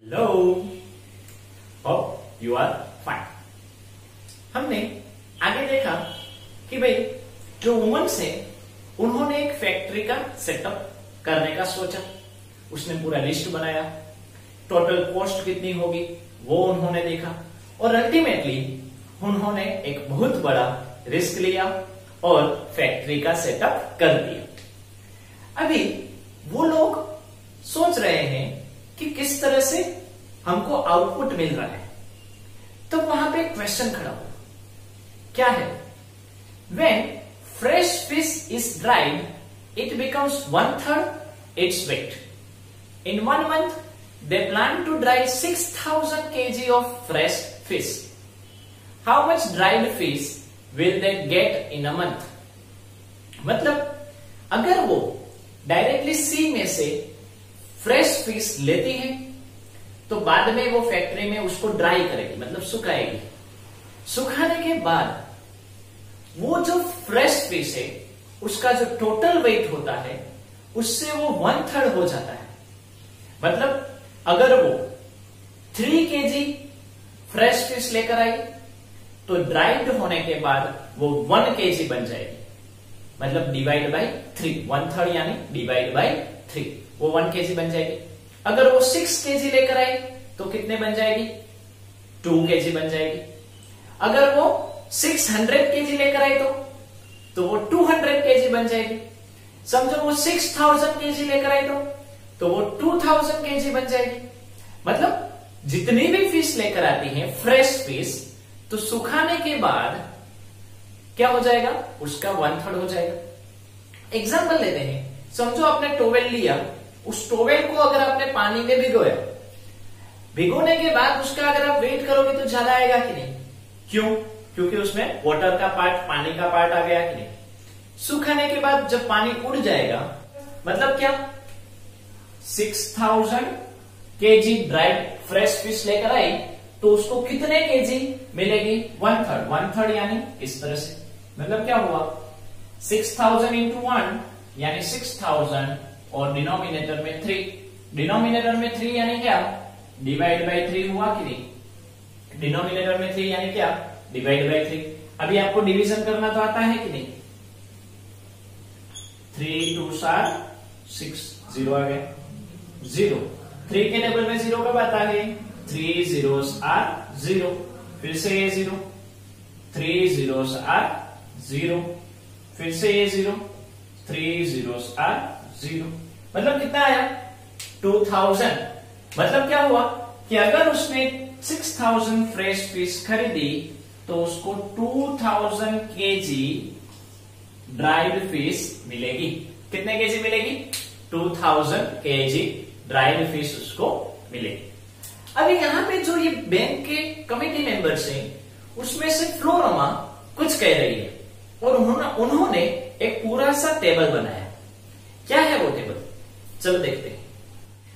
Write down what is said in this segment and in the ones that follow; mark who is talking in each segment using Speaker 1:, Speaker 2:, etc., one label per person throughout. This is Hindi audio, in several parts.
Speaker 1: Hello, hope you are fine. हमने आगे देखा कि भाई जो वुमन्स है उन्होंने एक फैक्ट्री का सेटअप करने का सोचा। उसने पूरा लिस्ट बनाया, टोटल कॉस्ट कितनी होगी वो उन्होंने देखा और अल्टीमेटली उन्होंने एक बहुत बड़ा रिस्क लिया और फैक्ट्री का सेटअप कर दिया। अभी वो लोग सोच रहे हैं कि किस तरह से हमको आउटपुट मिल रहा है। तो वहां पे क्वेश्चन खड़ा हुआ, क्या है? When fresh fish is dried, it becomes 1/3 its weight. In 1 month, they plan to dry 6,000 kg of fresh fish. How much dried fish will they get in a month? मतलब अगर वो डायरेक्टली सी में से फ्रेश फिश लेती है तो बाद में वो फैक्ट्री में उसको ड्राई करेगी, मतलब सुखाएगी। सुखाने के बाद वो जो फ्रेश फिश है उसका जो टोटल वेट होता है उससे वो 1/3 हो जाता है। मतलब अगर वो 3 kg फ्रेश फिश लेकर आई तो ड्राइड होने के बाद वो 1 kg बन जाएगी। मतलब डिवाइड बाई 3, 1/3 यानी डिवाइड बाई 3, वो 1 kg बन जाएगी। अगर वो 6 kg लेकर आई तो कितने बन जाएगी? 2 kg बन जाएगी। अगर वो 600 kg लेकर आई तो वो 200 kg बन जाएगी। समझो वो 6000 kg लेकर आई तो वो 2000 kg बन जाएगी। मतलब जितनी भी फिश लेकर आती है फ्रेश फिश, तो सुखाने के बाद क्या हो जाएगा? उसका 1/3 हो जाएगा। एग्जाम्पल लेते हैं, समझो आपने टोवेल लिया, उस टोवेल को अगर आपने पानी में भिगोया, भिगोने के बाद उसका अगर आप वेट करोगे तो ज्यादा आएगा कि नहीं? क्यों? क्योंकि उसमें वाटर का पार्ट, पानी का पार्ट आ गया कि नहीं? सुखाने के बाद जब पानी उड़ जाएगा, मतलब क्या? 6000 kg ड्राइड फ्रेश फिश लेकर आई तो उसको कितने केजी मिलेगी? 1/3। 1/3 यानी इस तरह से, मतलब क्या हुआ? 6000 इंटू 1 यानी 6000 और डिनोमिनेटर में 3, डिनोमिनेटर में 3 यानी क्या? डिवाइड बाई 3 हुआ कि नहीं? डिनोमिनेटर में 3 यानी क्या? Divide by 3। अभी आपको डिवीजन करना तो आता है कि नहीं? 3 2 6, 0 आ गया, 0। 3 के टेबल में 0 कब आता है? 3 zeros are 0। फिर से ये 0, 3 zeros are 0। फिर से ये 0, 3 zeros are 0। मतलब कितना आया? 2000। मतलब क्या हुआ कि अगर उसने 6000 फ्रेश फिश खरीदी तो उसको 2000 kg ड्राइड फिश मिलेगी। कितने केजी मिलेगी? 2000 kg ड्राइड फिश उसको मिलेगी। अभी यहां पे जो ये बैंक के कमेटी मेंबर्स हैं उसमें से फ्लोरोमा कुछ कह रही है और उन्होंने एक पूरा सा टेबल बनाया। क्या है वो टेबल? चलो देखते हैं।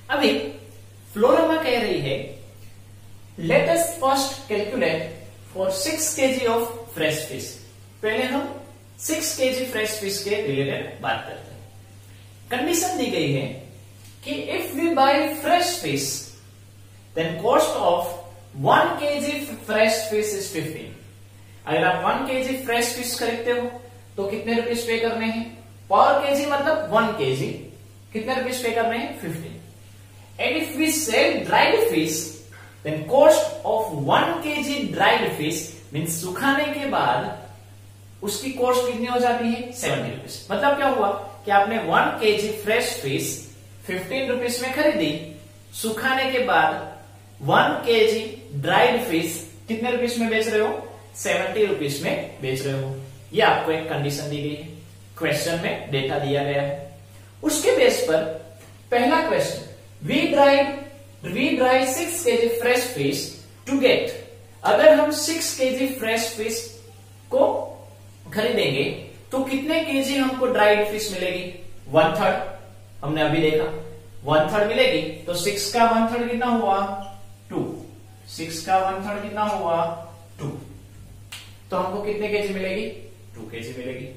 Speaker 1: अभी फ्लोरोमा कह रही है, let us first calculate for 6 kg of fresh fish. पहले हम 6 kg फ्रेश फिश के रिलेटेड बात करते हैं। कंडीशन दी गई है कि if we buy fresh fish then cost of 1 kg fresh fish is 15। अगर आप 1 kg fresh fish खरीदते हो तो कितने रुपीज पे करने हैं? पर केजी मतलब 1 kg कितने रुपीज पे करने हैं? 15। And if we sell dried fish then cost of 1 kg dried fish means सुखाने के बाद उसकी कॉस्ट कितनी हो जाती है? 70 रुपीज। मतलब क्या हुआ कि आपने 1 kg फ्रेश फिश 15 रुपीज में खरीदी, सुखाने के बाद 1 kg ड्राइड फिश कितने रुपीस में बेच रहे हो? 70 रुपीस में बेच रहे हो। ये आपको एक कंडीशन दी गई है, क्वेश्चन में डेटा दिया गया है। उसके बेस पर पहला question, we dry 6 kg fresh fish to get. अगर हम 6 kg फ्रेश फिश को खरीदेंगे तो कितने केजी हमको ड्राइड फिश मिलेगी? 1/3। हमने अभी देखा 1/3 मिलेगी तो 6 का 1/3 कितना हुआ? 2। 6 का 1/3 कितना हुआ? 2। तो हमको कितने केजी मिलेगी? 2 केजी मिलेगी।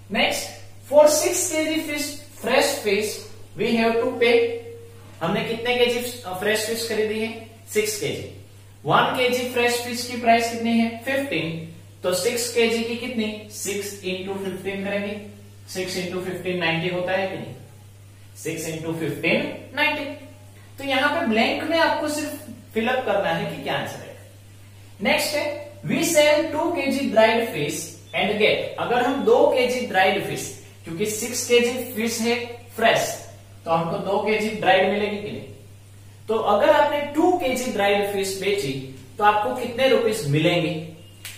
Speaker 1: Next, for 6 kg fish fresh fish we have to pay हमने कितने केजी फ्रेश फिश खरीदी है? 6 केजी। 1 केजी फ्रेश फिश की प्राइस कितनी है? 15। तो 6 केजी की कितनी? 6 इंटू 15 करेंगे। 6 इंटू 15 90 होता है कि नहीं? 6 इंटू 15 90। तो यहां पे ब्लैंक में आपको सिर्फ फिलअप करना है कि क्या आंसर है। नेक्स्ट है we sell 2 KG dried fish and get. अगर हम 2 केजी ड्राइड फिश, क्योंकि 6 केजी फिश है फ्रेश, तो हमको 2 केजी ड्राइड मिलेगी कि नहीं? तो अगर आपने 2 केजी ड्राइड फिश बेची तो आपको कितने रुपीस मिलेंगे?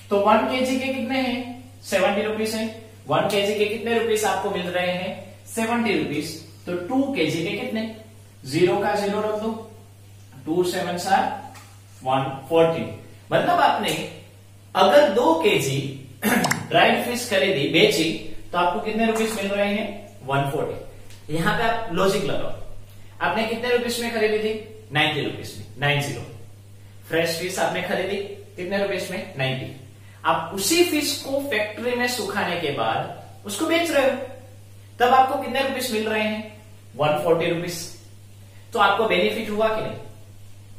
Speaker 1: तो 1 केजी के कितने हैं? 70 रुपीस है। 1 केजी के कितने रुपीस आपको मिल रहे हैं? 70 रुपीस। तो 2 केजी के कितने? 0 का 0 रख दो। 2 7 140। मतलब आपने अगर 2 केजी ड्राइड फिश खरीदी बेची तो आपको कितने रुपीस मिल रहे हैं? 140। यहां पे आप लॉजिक लगाओ। आपने कितने रुपीस में खरीदी थी? 90 रुपीस में। 90। फ्रेश फिश आपने खरीदी कितने रुपीस में? 90। आप उसी फिश को फैक्ट्री में सुखाने के बाद उसको बेच रहे हो, तब आपको कितने रुपीस मिल रहे हैं? 140 रुपीस। तो आपको बेनिफिट हुआ कि नहीं?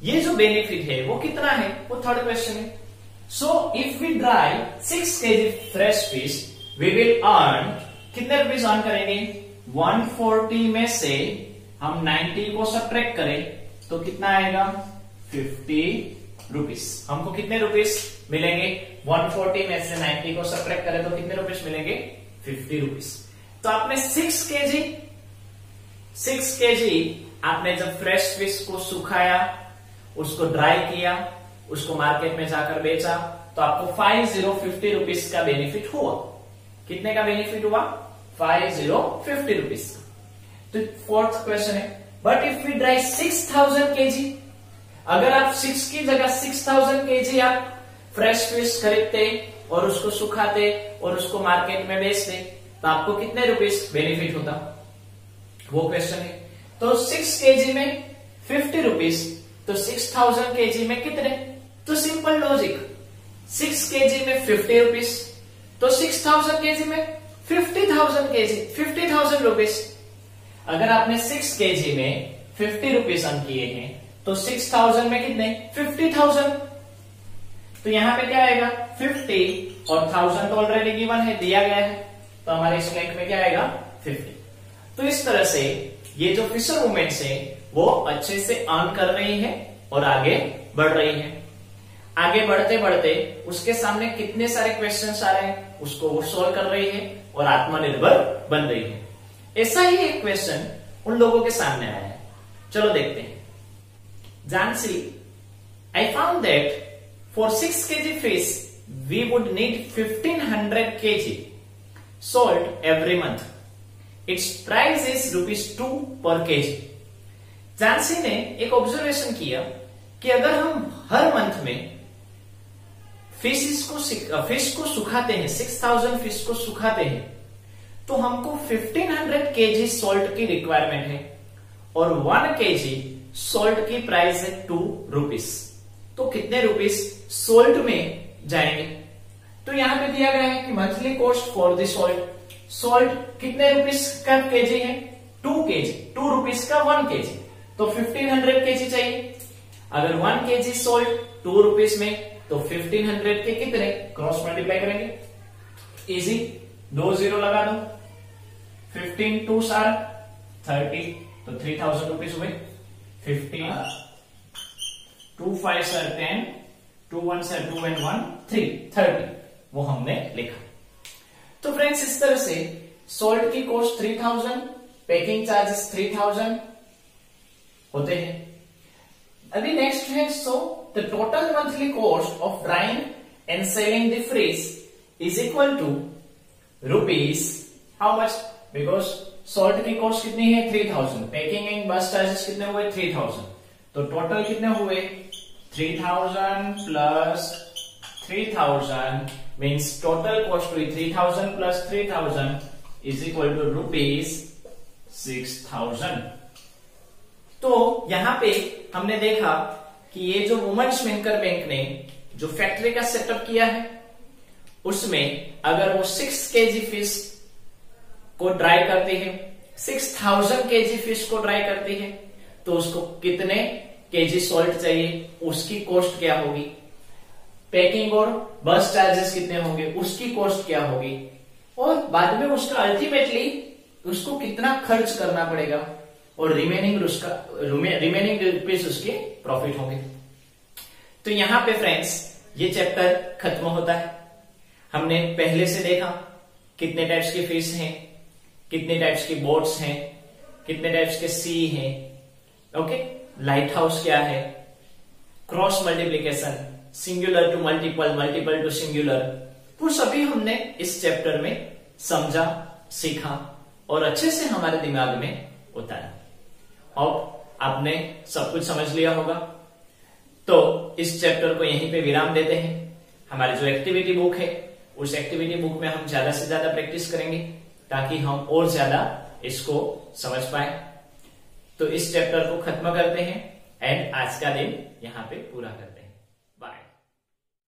Speaker 1: ये जो बेनिफिट है वो कितना है? वो थर्ड क्वेश्चन है। So if we dry 6 KG fresh fish we will earn, कितने रुपीस अर्न करेंगे? 140 में से हम 90 को सब्ट्रैक्ट करें तो कितना आएगा? 50 रुपीस। हमको कितने रुपीस मिलेंगे? 140 में से 90 को सब्ट्रैक्ट करें तो कितने रुपीस मिलेंगे? 50 रुपीस। तो आपने 6 केजी आपने जब फ्रेश फिश को सुखाया, उसको ड्राई किया, उसको मार्केट में जाकर बेचा, तो आपको 50 रुपीस का बेनिफिट हुआ। कितने का बेनिफिट हुआ? 50 रुपीस का। तो फोर्थ क्वेश्चन है but if we dry 6000 KG, अगर आप 6 की जगह 6000 केजी आप फ्रेश फिश खरीदते और उसको सुखाते और उसको मार्केट में बेचते तो आपको कितने रुपीस बेनिफिट होता? वो क्वेश्चन है। तो 6 केजी में 50 रुपीस, तो 6000 केजी में कितने? तो सिंपल लॉजिक, 6 केजी में 50 रुपीस, तो 6000 केजी में 50,000 रुपीस। अगर आपने 6 केजी में 50 रुपीस अर्न किए हैं तो 6000 में कितने? 50,000। तो यहां पे क्या आएगा? 50 और 1000 तो ऑलरेडी गिवन है, दिया गया है, तो हमारे इस ब्लैंक में क्या आएगा? 50। तो इस तरह से ये जो फिशर वुमेन्स है वो अच्छे से अर्न कर रही है और आगे बढ़ रही है। आगे बढ़ते बढ़ते उसके सामने कितने सारे क्वेश्चंस आ रहे हैं, उसको वो सोल्व कर रही है और आत्मनिर्भर बन रही है। ऐसा ही एक क्वेश्चन उन लोगों के सामने आया है, चलो देखते हैं। Jansi, I found that for 6 kg fish we would need 1500 kg salt every month. Its price is ₹2 per kg. जानसी ने एक ऑब्जर्वेशन किया कि अगर हम हर मंथ में फिश को सुखाते हैं, 6000 फिश को सुखाते हैं, तो हमको 1500 केजी सॉल्ट की रिक्वायरमेंट है और 1 केजी सॉल्ट की प्राइस है 2 रुपीस। तो कितने रुपीस सॉल्ट में जाएंगे? तो यहां पे दिया गया है कि monthly cost for the salt कितने रुपीस का केजी है? 2 केजी। 2 रुपीस का 1 केजी, तो 1500 केजी चाहिए। अगर 1 केजी सॉल्ट 2 रुपीस में, तो 1500 के कितने? क्रॉस मल्टीप्लाई करेंगे, इजी, 2 0 लगा दो, 15 2 30, तो 3000 रुपीस हुए। 15 2 5 10, 2 1 2 and 1 3 30, वो हमने लिखा। तो फ्रेंड्स इस तरह से सॉल्ट की कॉस्ट 3000, पैकिंग चार्जेस 3000 होते हैं। अभी नेक्स्ट है, so the total monthly cost of drying and selling the fish is equal to rupees how much? Because salt की कॉस्ट कितनी है? 3000, पैकिंग एंड बस चार्जेस कितने हुए? 3000, तो टोटल कितने हुए? 3000 प्लस 3000 मीन्स टोटल कॉस्ट हुई 3000 प्लस 3000 इज इक्वल टू ₹6000। तो यहां पे हमने देखा कि ये जो वुमेन्स विनकर बैंक ने जो फैक्ट्री का सेटअप किया है, उसमें अगर वो 6 केजी फिश को ड्राई करती है, 6000 केजी फिश को ड्राई करती है, तो उसको कितने केजी सॉल्ट चाहिए, उसकी कॉस्ट क्या होगी, पैकिंग और बस चार्जेस कितने होंगे, उसकी कॉस्ट क्या होगी, और बाद में उसका अल्टीमेटली उसको कितना खर्च करना पड़ेगा, और रिमेनिंग रुपीज उसके प्रॉफिट होंगे। तो यहां पे फ्रेंड्स ये चैप्टर खत्म होता है। हमने पहले से देखा कितने टाइप्स की फिश हैं, कितने टाइप्स की बोट्स हैं, कितने टाइप्स के सी हैं, ओके, लाइट हाउस क्या है, cross multiplication, singular to multiple, multiple to singular, वो सभी हमने इस चैप्टर में समझा, सीखा और अच्छे से हमारे दिमाग में उतारा। अब आपने सब कुछ समझ लिया होगा, तो इस चैप्टर को यहीं पे विराम देते हैं। हमारी जो एक्टिविटी बुक है, उस एक्टिविटी बुक में हम ज्यादा से ज्यादा प्रैक्टिस करेंगे ताकि हम और ज्यादा इसको समझ पाए। तो इस चैप्टर को खत्म करते हैं एंड आज का दिन यहां पे पूरा करते हैं।